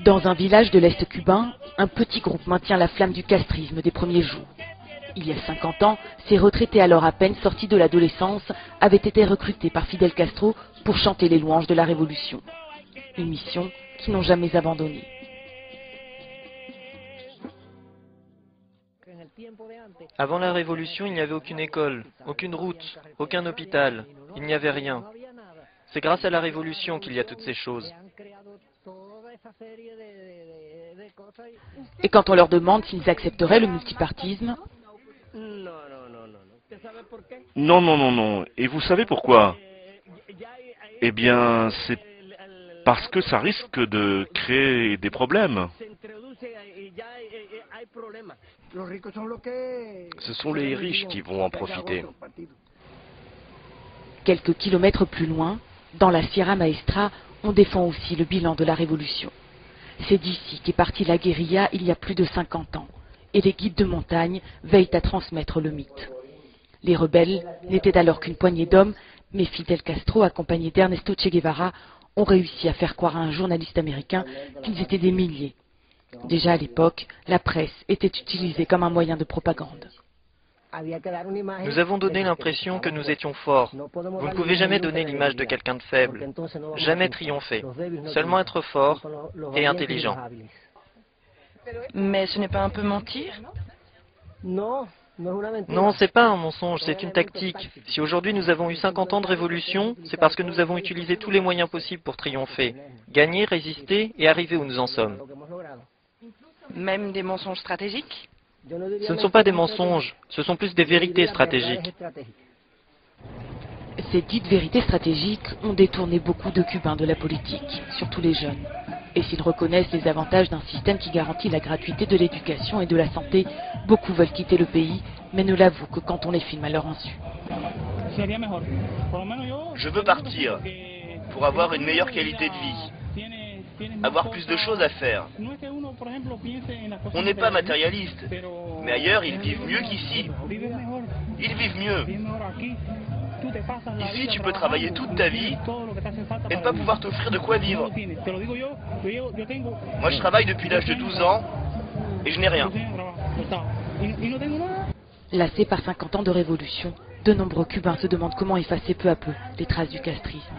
Dans un village de l'Est cubain, un petit groupe maintient la flamme du castrisme des premiers jours. Il y a 50 ans, ces retraités alors à peine sortis de l'adolescence avaient été recrutés par Fidel Castro pour chanter les louanges de la révolution. Une mission qu'ils n'ont jamais abandonnée. Avant la Révolution, il n'y avait aucune école, aucune route, aucun hôpital. Il n'y avait rien. C'est grâce à la Révolution qu'il y a toutes ces choses. Et quand on leur demande s'ils accepteraient le multipartisme, Non, non, non, non. Et vous savez pourquoi? Eh bien, c'est parce que ça risque de créer des problèmes. Ce sont les riches qui vont en profiter. quelques kilomètres plus loin, dans la Sierra Maestra, on défend aussi le bilan de la révolution. C'est d'ici qu'est partie la guérilla il y a plus de 50 ans, et les guides de montagne veillent à transmettre le mythe. Les rebelles n'étaient alors qu'une poignée d'hommes, mais Fidel Castro, accompagné d'Ernesto Che Guevara, ont réussi à faire croire à un journaliste américain qu'ils étaient des milliers. Déjà à l'époque, la presse était utilisée comme un moyen de propagande. Nous avons donné l'impression que nous étions forts. Vous ne pouvez jamais donner l'image de quelqu'un de faible, jamais triompher, seulement être fort et intelligent. Mais ce n'est pas un peu mentir? Non, c'est pas un mensonge, c'est une tactique. Si aujourd'hui nous avons eu 50 ans de révolution, c'est parce que nous avons utilisé tous les moyens possibles pour triompher, gagner, résister et arriver où nous en sommes. Même des mensonges stratégiques? Ce ne sont pas des mensonges, ce sont plus des vérités stratégiques. Ces dites vérités stratégiques ont détourné beaucoup de Cubains de la politique, surtout les jeunes. Et s'ils reconnaissent les avantages d'un système qui garantit la gratuité de l'éducation et de la santé, beaucoup veulent quitter le pays, mais ne l'avouent que quand on les filme à leur insu. Je veux partir pour avoir une meilleure qualité de vie, avoir plus de choses à faire. On n'est pas matérialiste, mais ailleurs ils vivent mieux qu'ici. Ils vivent mieux. Ici, tu peux travailler toute ta vie et ne pas pouvoir t'offrir de quoi vivre. Moi, je travaille depuis l'âge de 12 ans et je n'ai rien. Lassés par 50 ans de révolution, de nombreux Cubains se demandent comment effacer peu à peu les traces du castrisme.